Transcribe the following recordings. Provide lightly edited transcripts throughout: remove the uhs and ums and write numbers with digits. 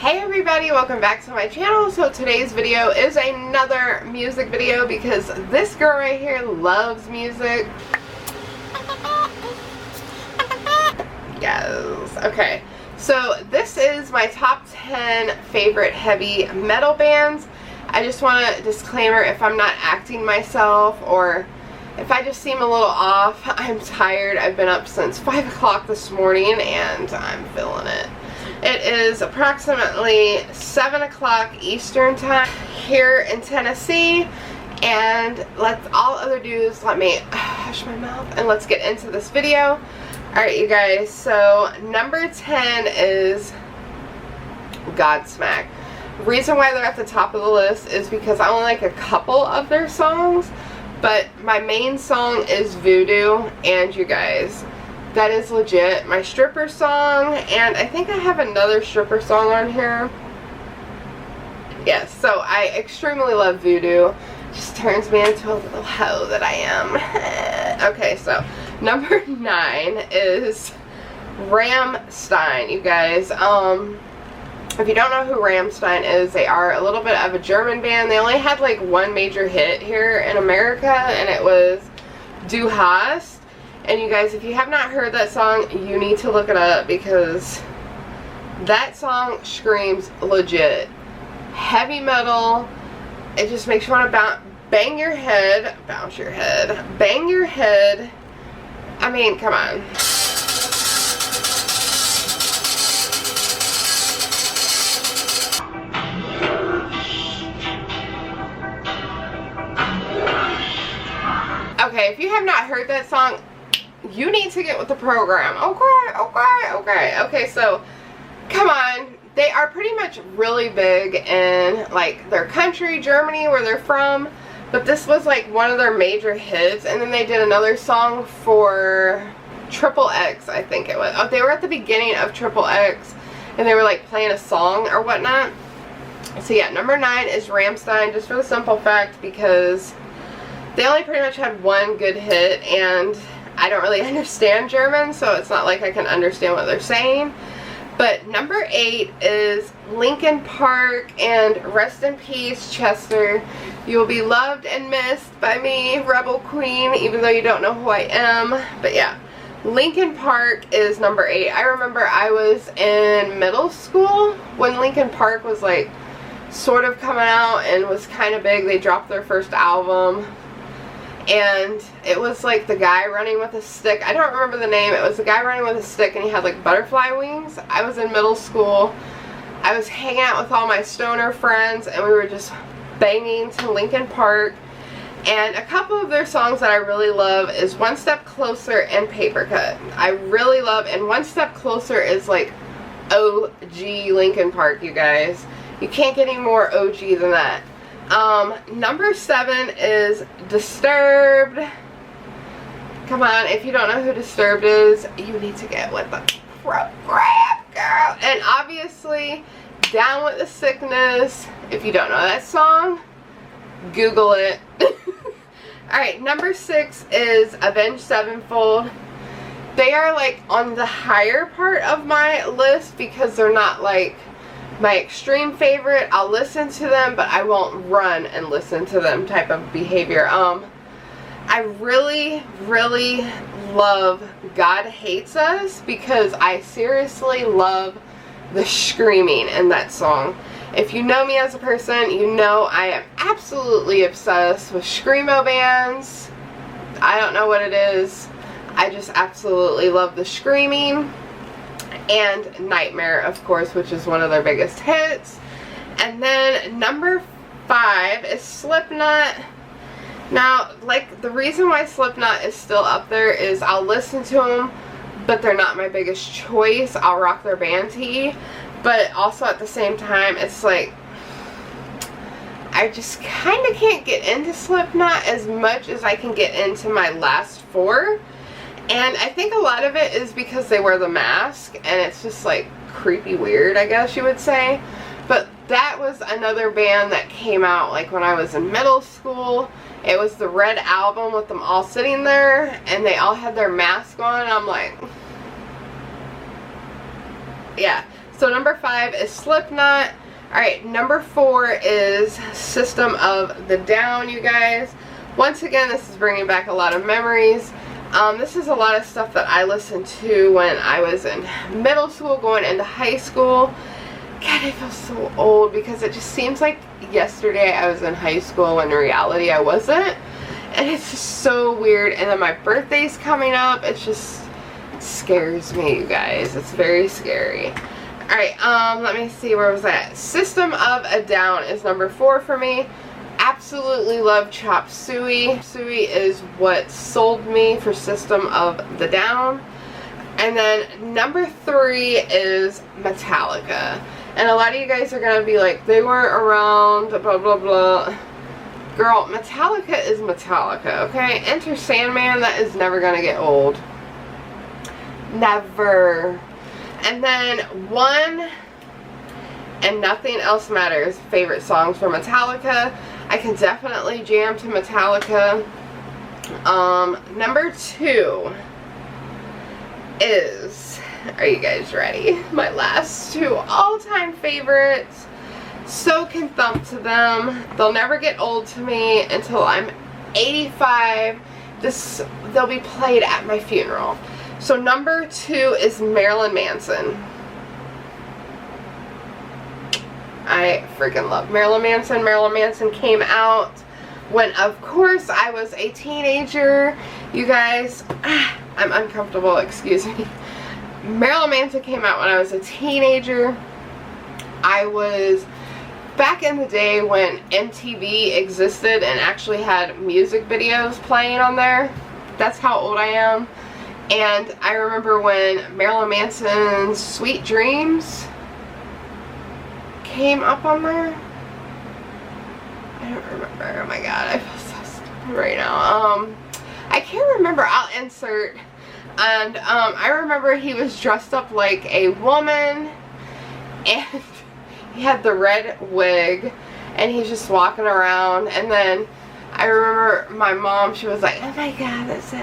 Hey everybody, welcome back to my channel. So today's video is another music video because this girl right here loves music. Yes. Okay. So this is my top 10 favorite heavy metal bands. I just want a disclaimer if I'm not acting myself or if I just seem a little off. I'm tired. I've been up since 5 o'clock this morning and I'm feeling it. It is approximately 7 o'clock Eastern time here in Tennessee, and all other dues, let me hush my mouth and let's get into this video. Alright you guys, so number 10 is Godsmack. The reason why they're at the top of the list is because I only like a couple of their songs, but my main song is Voodoo, and you guys, that is legit my stripper song, and I think I have another stripper song on here. Yes, so I extremely love Voodoo. Just turns me into a little hoe that I am. Okay, so number 9 is Rammstein, you guys. If you don't know who Rammstein is, they are a little bit of a German band. They only had like one major hit here in America, and it was Du Hast. And you guys, if you have not heard that song, you need to look it up because that song screams legit heavy metal. It just makes you want to bang your head. I mean, come on. Okay, if you have not heard that song, you need to get with the program. Okay, so come on. They are pretty much really big in like their country, Germany, where they're from, but this was like one of their major hits. And then they did another song for XOXOXO, I think it was. Oh, they were at the beginning of XOXOXO and they were like playing a song or whatnot. So yeah, number 9 is Rammstein, just for the simple fact because they only pretty much had one good hit, and I don't really understand German, so it's not like I can understand what they're saying. But number 8 is Linkin Park, and rest in peace, Chester. You will be loved and missed by me, Rebel Queen, even though you don't know who I am. But yeah, Linkin Park is number 8. I remember I was in middle school when Linkin Park was like sort of coming out and was kind of big. They dropped their first album. And it was like the guy running with a stick. I don't remember the name. It was the guy running with a stick and he had like butterfly wings. I was in middle school. I was hanging out with all my stoner friends and we were just banging to Linkin Park. And a couple of their songs that I really love is One Step Closer and Paper Cut. I really love, and One Step Closer is like OG Linkin Park, you guys. You can't get any more OG than that. Number 7 is Disturbed. Come on, if you don't know who Disturbed is, you need to get with the program, girl. And obviously, Down with the Sickness. If you don't know that song, Google it. Alright, number 6 is Avenged Sevenfold. They are like on the higher part of my list because they're not like my extreme favorite. I'll listen to them, but I won't run and listen to them type of behavior. I really love God Hates Us because I seriously love the screaming in that song. If you know me as a person, you know I am absolutely obsessed with screamo bands. I don't know what it is. I just absolutely love the screaming. And Nightmare, of course, which is one of their biggest hits. And then number 5 is Slipknot. Now, like, the reason why Slipknot is still up there is I'll listen to them, but they're not my biggest choice. I'll rock their band tee, but also at the same time, it's like I just kind of can't get into Slipknot as much as I can get into my last 4. And I think a lot of it is because they wear the mask, and it's just like creepy weird, I guess you would say. But that was another band that came out like when I was in middle school. It was the Red Album with them all sitting there, and they all had their mask on, and I'm like, yeah. So number 5 is Slipknot. Alright, number 4 is System of a Down, you guys. Once again, this is bringing back a lot of memories. This is a lot of stuff that I listened to when I was in middle school, going into high school. God, I feel so old because it just seems like yesterday I was in high school when in reality I wasn't. And it's just so weird. And then my birthday's coming up. It just scares me, you guys. It's very scary. Alright, let me see, where was that? System of a Down is number 4 for me. Absolutely love Chop Suey. Suey is what sold me for System of the Down. And then number 3 is Metallica. And a lot of you guys are going to be like, they weren't around, blah, blah, blah. Girl, Metallica is Metallica, okay? Enter Sandman, that is never going to get old. Never. And then one and Nothing Else Matters, favorite songs for Metallica. I can definitely jam to Metallica. Number 2 is, are you guys ready? My last 2 all-time favorites. So can thump to them. They'll never get old to me until I'm 85. They'll be played at my funeral. So number 2 is Marilyn Manson. I freaking love Marilyn Manson. Marilyn Manson came out when, of course, I was a teenager. You guys, I'm uncomfortable, excuse me. Marilyn Manson came out when I was a teenager. I was back in the day when MTV existed and actually had music videos playing on there. That's how old I am. And I remember when Marilyn Manson's Sweet Dreams came up on there. I don't remember. Oh my god, I feel so stupid right now. I can't remember. I'll insert. And I remember he was dressed up like a woman, and he had the red wig, and he's just walking around. And then I remember my mom, she was like, oh my god, that's so...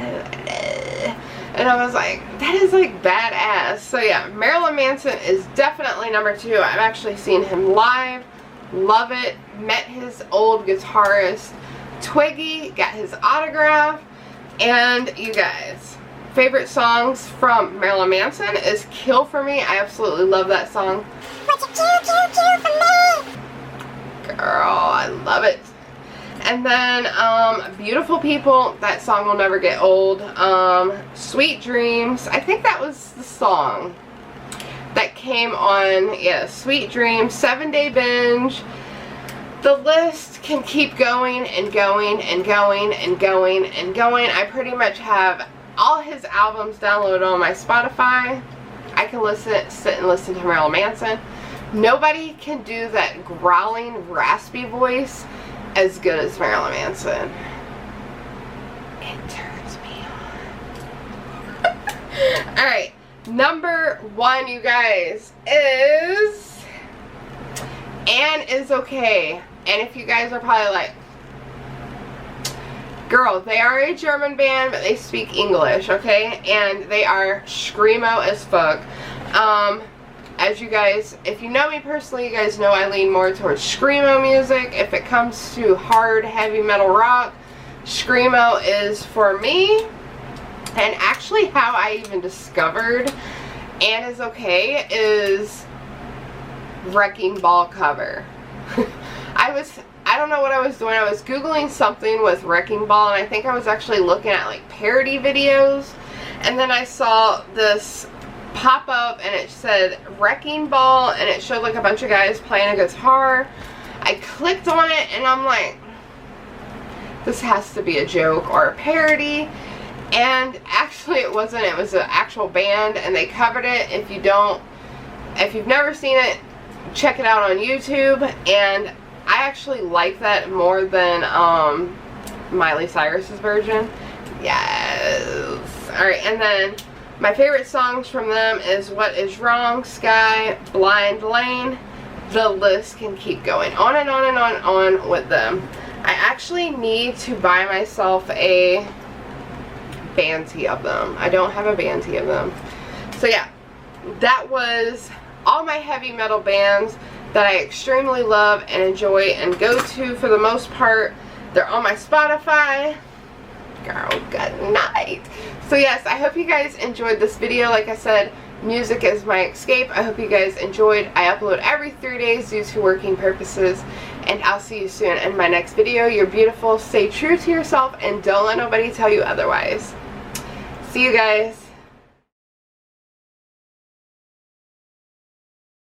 And I was like, that is like badass. So yeah, Marilyn Manson is definitely number 2. I've actually seen him live. Love it. Met his old guitarist, Twiggy. Got his autograph. And you guys, favorite songs from Marilyn Manson is Kill For Me. I absolutely love that song. Would you kill for me? Girl, I love it. And then, Beautiful People, that song will never get old. Sweet Dreams, I think that was the song that came on, yeah, Sweet Dreams, 7 Day Binge. The list can keep going and going and going and going and going. I pretty much have all his albums downloaded on my Spotify. I can sit and listen to Marilyn Manson. Nobody can do that growling, raspy voice as good as Marilyn Manson. It turns me on. Alright, number 1, you guys, is Anne Is Okay. And if you guys are probably like, girl, they are a German band, but they speak English, okay? And they are screamo as fuck. As you guys, if you know me personally, you guys know I lean more towards screamo music. If it comes to hard, heavy metal rock, screamo is for me. And actually how I even discovered Anne Is Okay is Wrecking Ball cover. I don't know what I was doing. I was Googling something with Wrecking Ball, and I think I was actually looking at like parody videos. And then I saw this pop up and it said Wrecking Ball, and it showed like a bunch of guys playing a guitar. I clicked on it and I'm like, this has to be a joke or a parody. And actually it wasn't. It was an actual band and they covered it. If you've never seen it, check it out on YouTube. And I actually like that more than Miley Cyrus's version. Yes. Alright, and then my favorite songs from them is What Is Wrong, Sky, Blind Lane. The list can keep going on and on and on with them. I actually need to buy myself a band tee of them. I don't have a band tee of them. So yeah, that was all my heavy metal bands that I extremely love and enjoy and go to for the most part. They're on my Spotify. Girl, good night. So yes, I hope you guys enjoyed this video. Like I said, music is my escape. I hope you guys enjoyed. I upload every 3 days due to working purposes. And I'll see you soon in my next video. You're beautiful. Stay true to yourself and don't let nobody tell you otherwise. See you guys.